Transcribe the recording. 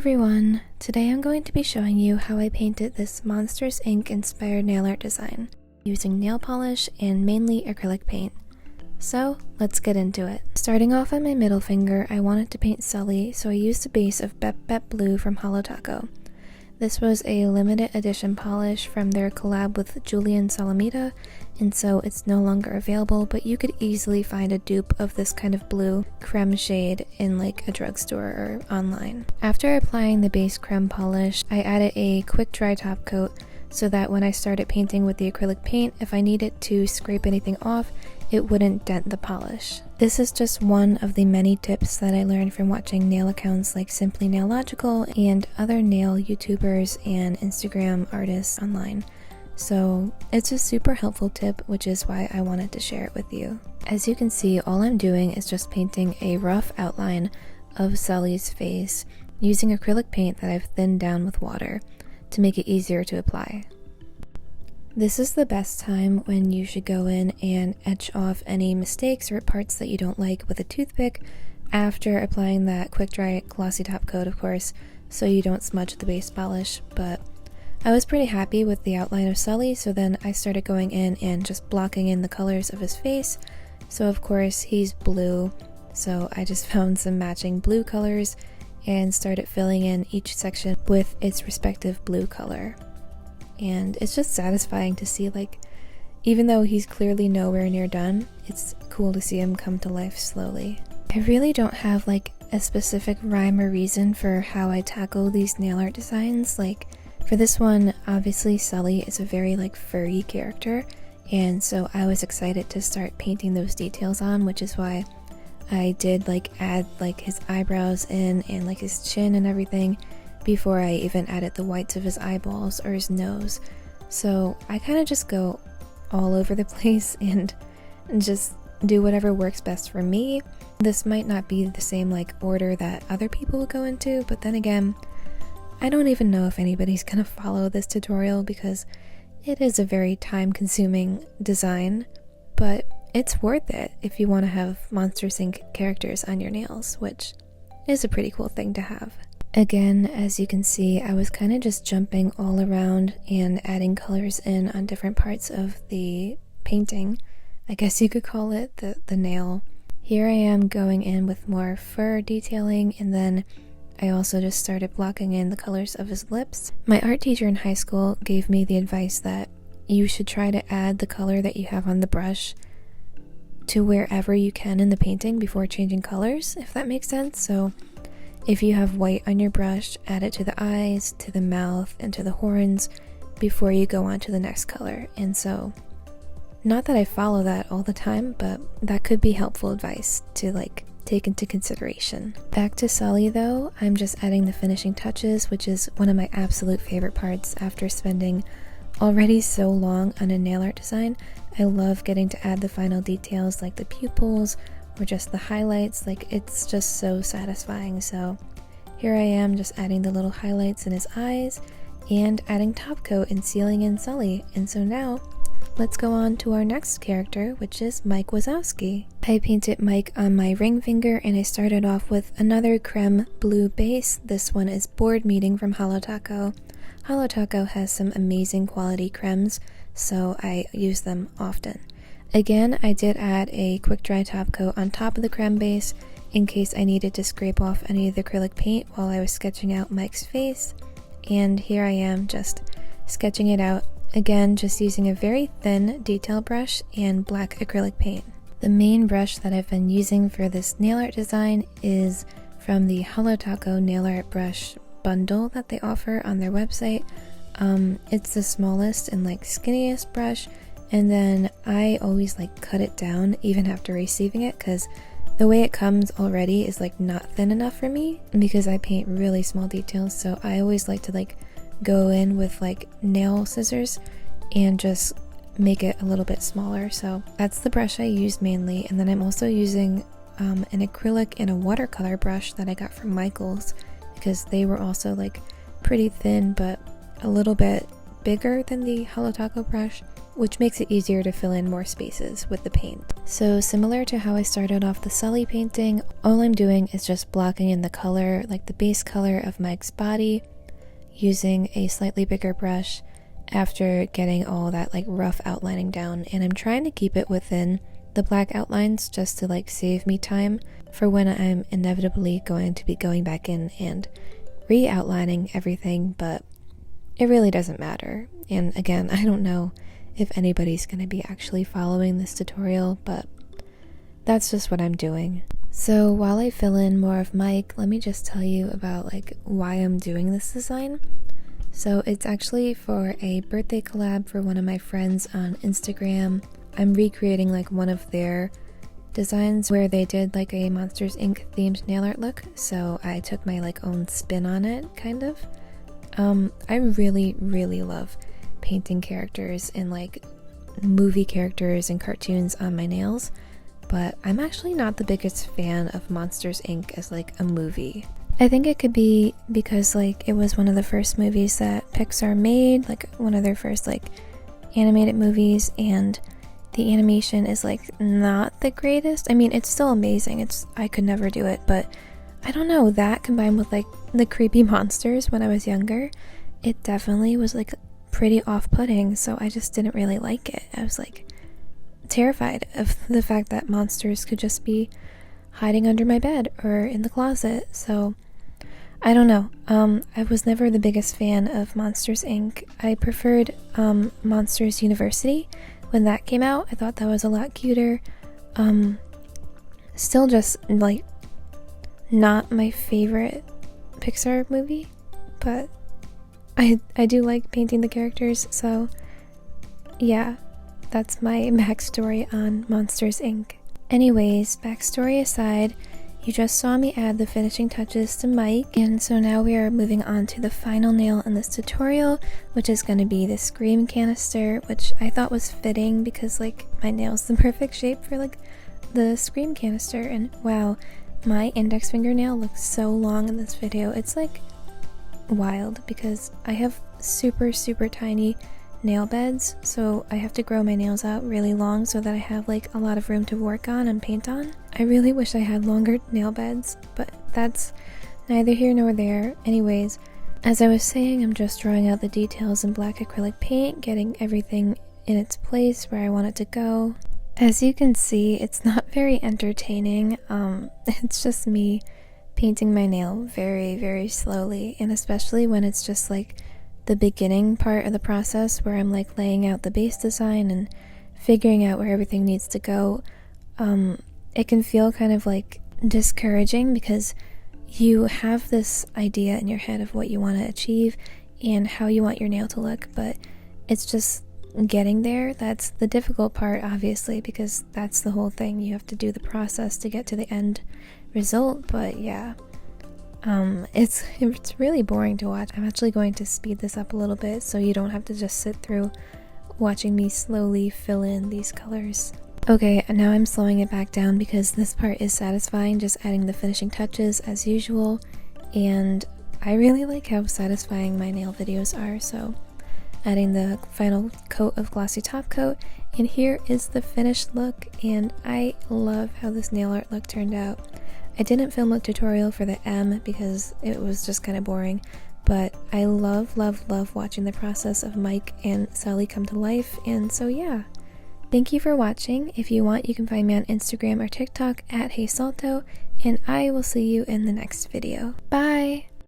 everyone! Today I'm going to be showing you how I painted this Monsters Inc. inspired nail art design using nail polish and mainly acrylic paint. So let's get into it. Starting off on my middle finger, I wanted to paint Sully, so I used a base of Bep Blue from Holo. This was a limited edition polish from their collab with Julian Salamita, and so it's no longer available, but you could easily find a dupe of this kind of blue creme shade in like a drugstore or online. After applying the base creme polish, I added a quick dry top coat so that when I started painting with the acrylic paint, if I needed to scrape anything off, it wouldn't dent the polish. This is just one of the many tips that I learned from watching nail accounts like Simply Nailogical and other nail YouTubers and Instagram artists online. So it's a super helpful tip, which is why I wanted to share it with you. As you can see, all I'm doing is just painting a rough outline of Sully's face using acrylic paint that I've thinned down with water to make it easier to apply. This is the best time when you should go in and etch off any mistakes or parts that you don't like with a toothpick after applying that quick dry glossy top coat, of course, so you don't smudge the base polish. But I was pretty happy with the outline of Sully, so then I started going in and just blocking in the colors of his face. So of course he's blue, so I just found some matching blue colors and started filling in each section with its respective blue color. And it's just satisfying to see, like, even though he's clearly nowhere near done, it's cool to see him come to life slowly. I really don't have like a specific rhyme or reason for how I tackle these nail art designs. Like for this one, obviously Sully is a very like furry character, and so I was excited to start painting those details on, which is why I did like add like his eyebrows in and like his chin and everything before I even added the whites of his eyeballs or his nose. So I kind of just go all over the place and just do whatever works best for me. This might not be the same like order that other people will go into, but then again, I don't even know if anybody's gonna follow this tutorial because it is a very time-consuming design, but it's worth it if you want to have Monsters Inc. characters on your nails, which is a pretty cool thing to have. Again, as you can see, I was kind of just jumping all around and adding colors in on different parts of the painting. I guess you could call it the nail. Here I am going in with more fur detailing, and then I also just started blocking in the colors of his lips. My art teacher in high school gave me the advice that you should try to add the color that you have on the brush to wherever you can in the painting before changing colors, if that makes sense. So if you have white on your brush, add it to the eyes, to the mouth, and to the horns before you go on to the next color. And so, not that I follow that all the time, but that could be helpful advice to like take into consideration. Back to Sully though, I'm just adding the finishing touches, which is one of my absolute favorite parts after spending already so long on a nail art design. I love getting to add the final details like the pupils, or just the highlights. Like, it's just so satisfying. So here I am just adding the little highlights in his eyes and adding top coat and sealing in Sully. And so now let's go on to our next character, which is Mike Wazowski. I painted Mike on my ring finger, and I started off with another creme blue base. This one is Board Meeting from Holo. Holo has some amazing quality cremes, so I use them often. Again, I did add a quick dry top coat on top of the creme base in case I needed to scrape off any of the acrylic paint while I was sketching out Mike's face. And here I am just sketching it out, again just using a very thin detail brush and black acrylic paint. The main brush that I've been using for this nail art design is from the Holo nail art brush bundle that they offer on their website. It's the smallest and like skinniest brush. And then I always like cut it down even after receiving it, because the way it comes already is like not thin enough for me because I paint really small details. So I always like to like go in with like nail scissors and just make it a little bit smaller. So that's the brush I use mainly. And then I'm also using an acrylic and a watercolor brush that I got from Michael's, because they were also like pretty thin but a little bit bigger than the Holo brush. which makes it easier to fill in more spaces with the paint. So similar to how I started off the Sully painting, all I'm doing is just blocking in the color, like the base color of Mike's body, using a slightly bigger brush after getting all that like rough outlining down, and I'm trying to keep it within the black outlines just to like save me time for when I'm inevitably going to be going back in and re-outlining everything, but it really doesn't matter. And again, I don't know if anybody's going to be actually following this tutorial, but that's just what I'm doing. So while I fill in more of Mike, let me just tell you about like why I'm doing this design. So it's actually for a birthday collab for one of my friends on Instagram. I'm recreating like one of their designs where they did like a Monsters Inc. themed nail art look, so I took my like own spin on it, kind of. I really love painting characters and like movie characters and cartoons on my nails, but I'm actually not the biggest fan of Monsters Inc. as like a movie. I think it could be because like it was one of the first movies that Pixar made, like one of their first like animated movies, and the animation is like not the greatest. I mean, it's still amazing. I could never do it, but I don't know, that combined with like the creepy monsters when I was younger, it definitely was like pretty off-putting, so I just didn't really like it. I was like terrified of the fact that monsters could just be hiding under my bed or in the closet, so I don't know. I was never the biggest fan of Monsters Inc. I preferred Monsters University when that came out. I thought that was a lot cuter. Still just like not my favorite Pixar movie, but I do like painting the characters, so yeah, that's my backstory on Monsters Inc. Anyways, backstory aside, you just saw me add the finishing touches to Mike, and so now we are moving on to the final nail in this tutorial, which is going to be the Scream canister, which I thought was fitting because like my nail's the perfect shape for like the Scream canister, and wow, my index fingernail looks so long in this video. It's like wild because I have super tiny nail beds, so I have to grow my nails out really long so that I have like a lot of room to work on and paint on. I really wish I had longer nail beds, but that's neither here nor there. Anyways, as I was saying, I'm just drawing out the details in black acrylic paint, getting everything in its place where I want it to go. As you can see, it's not very entertaining. It's just me painting my nail very slowly, and especially when it's just like the beginning part of the process where I'm like laying out the base design and figuring out where everything needs to go, it can feel kind of like discouraging because you have this idea in your head of what you want to achieve and how you want your nail to look, but it's just getting there that's the difficult part, obviously, because that's the whole thing. You have to do the process to get to the end result, but yeah. It's really boring to watch. I'm actually going to speed this up a little bit so you don't have to just sit through watching me slowly fill in these colors. Okay, and now I'm slowing it back down because this part is satisfying, just adding the finishing touches as usual, and I really like how satisfying my nail videos are, so adding the final coat of glossy top coat, and here is the finished look, and I love how this nail art look turned out. I didn't film a tutorial for the M because it was just kind of boring, but I love watching the process of Mike and Sully come to life, and so yeah. Thank you for watching. If you want, you can find me on Instagram or TikTok at Haysalto, and I will see you in the next video. Bye!